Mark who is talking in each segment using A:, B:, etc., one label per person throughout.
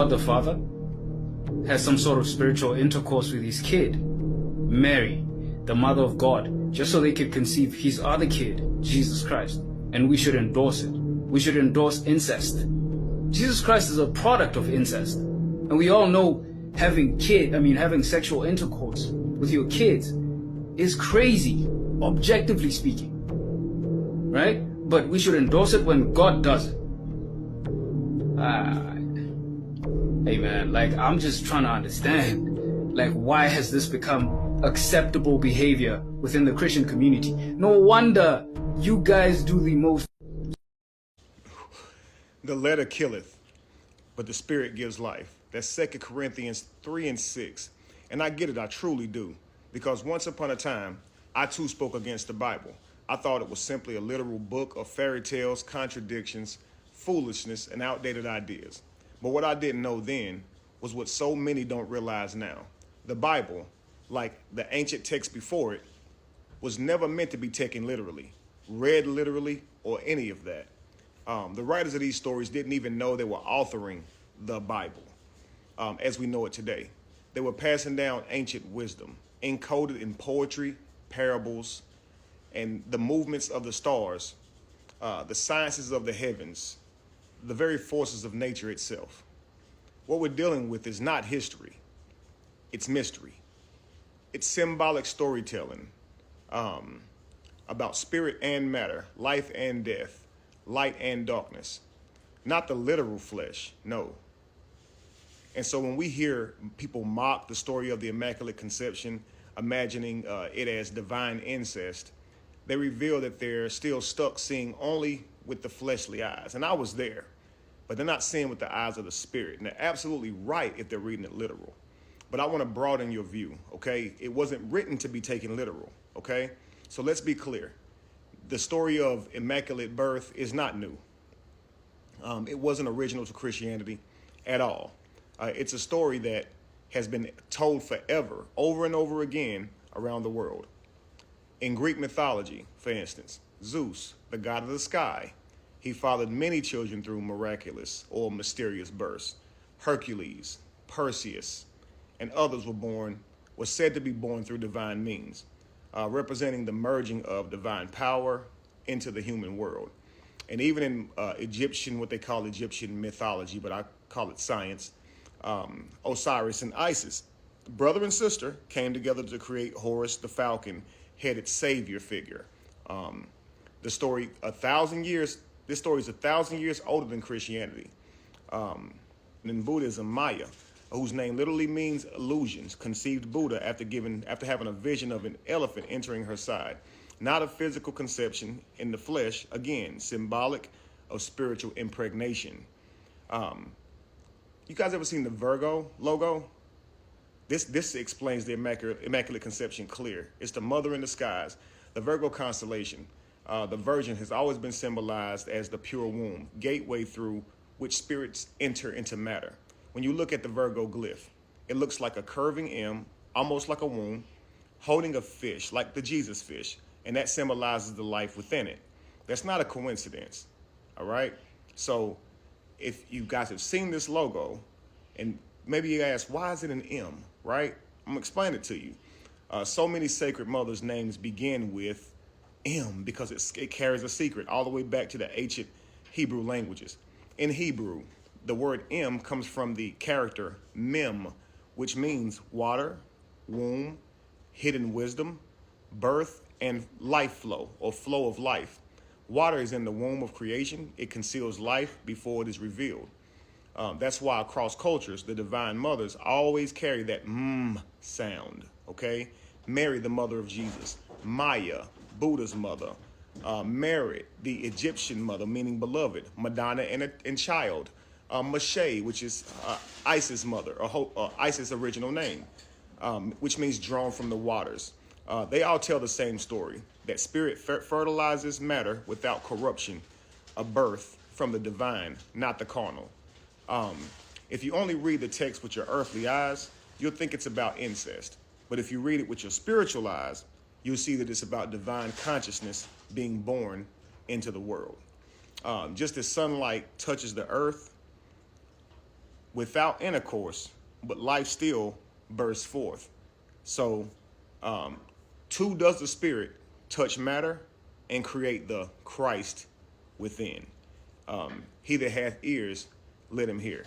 A: God the Father has some sort of spiritual intercourse with his kid, Mary, the mother of God, just so they could conceive his other kid, Jesus Christ. And we should endorse it. We should endorse incest. Jesus Christ is a product of incest. And we all know having sexual intercourse with your kids is crazy, objectively speaking. Right? But we should endorse it when God does it. Hey man, I'm just trying to understand, why has this become acceptable behavior within the Christian community? No wonder you guys do the most.
B: The letter killeth, but the spirit gives life. That's 2 Corinthians 3:6. And I get it, I truly do. Because once upon a time, I too spoke against the Bible. I thought it was simply a literal book of fairy tales, contradictions, foolishness, and outdated ideas. But what I didn't know then was what so many don't realize now. The Bible, like the ancient text before it, was never meant to be taken literally, read literally, or any of that. The writers of these stories didn't even know they were authoring the Bible as we know it today. They were passing down ancient wisdom, encoded in poetry, parables, and the movements of the stars, the sciences of the heavens, the very forces of nature itself. What we're dealing with is not history, it's mystery. It's symbolic storytelling about spirit and matter, life and death, light and darkness, not the literal flesh, no. And so when we hear people mock the story of the Immaculate Conception, imagining it as divine incest, they reveal that they're still stuck seeing only with the fleshly eyes. And I was there, but they're not seeing with the eyes of the spirit. And they're absolutely right if they're reading it literal. But I want to broaden your view, okay? It wasn't written to be taken literal, okay? So let's be clear. The story of Immaculate Birth is not new. It wasn't original to Christianity at all. It's a story that has been told forever, over and over again around the world. In Greek mythology, for instance, Zeus, the god of the sky, he fathered many children through miraculous or mysterious births. Hercules, Perseus, and others were said to be born through divine means, representing the merging of divine power into the human world. And even in what they call Egyptian mythology, but I call it science, Osiris and Isis, brother and sister, came together to create Horus the falcon-headed savior figure. This story is 1,000 years older than Christianity. In Buddhism, Maya, whose name literally means illusions, conceived Buddha after having a vision of an elephant entering her side. Not a physical conception in the flesh, again, symbolic of spiritual impregnation. You guys ever seen the Virgo logo? This explains the Immaculate Conception clear. It's the mother in the skies. The Virgo constellation, the Virgin has always been symbolized as the pure womb, gateway through which spirits enter into matter. When you look at the Virgo glyph, it looks like a curving M, almost like a womb, holding a fish, like the Jesus fish, and that symbolizes the life within it. That's not a coincidence, all right? So if you guys have seen this logo, and maybe you ask, why is it an M, right? I'm gonna explain it to you. So many sacred mothers' names begin with M because it carries a secret all the way back to the ancient Hebrew languages. In Hebrew, the word M comes from the character Mem, which means water, womb, hidden wisdom, birth, and life flow, or flow of life. Water is in the womb of creation. It conceals life before it is revealed. That's why across cultures, the divine mothers always carry that sound, okay? Mary, the mother of Jesus. Maya, Buddha's mother. Mary, the Egyptian mother, meaning beloved. Madonna and child. Mashe, which is Isis' mother, or Isis' original name, which means drawn from the waters. They all tell the same story, that spirit fertilizes matter without corruption, a birth from the divine, not the carnal. If you only read the text with your earthly eyes, you'll think it's about incest. But if you read it with your spiritual eyes, you'll see that it's about divine consciousness being born into the world. Just as sunlight touches the earth, without intercourse, but life still bursts forth. So, two, does the Spirit touch matter and create the Christ within? He that hath ears, let him hear.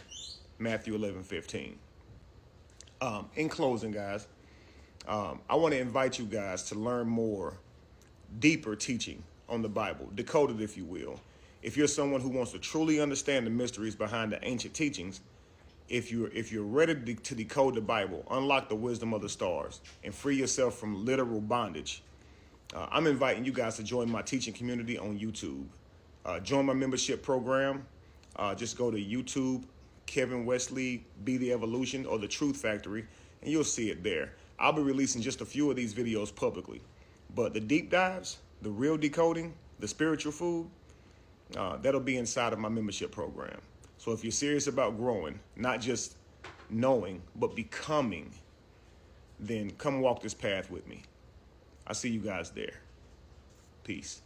B: Matthew 11:15. In closing, guys, I want to invite you guys to learn more, deeper teaching on the Bible, decoded, if you will. If you're someone who wants to truly understand the mysteries behind the ancient teachings, if you're ready to decode the Bible, unlock the wisdom of the stars, and free yourself from literal bondage, I'm inviting you guys to join my teaching community on YouTube. Join my membership program. Just go to YouTube, Kevin Wesley, Be the Evolution, or The Truth Factory, and you'll see it there. I'll be releasing just a few of these videos publicly, but the deep dives, the real decoding, the spiritual food, that'll be inside of my membership program. So if you're serious about growing, not just knowing, but becoming, then come walk this path with me. I see you guys there. Peace.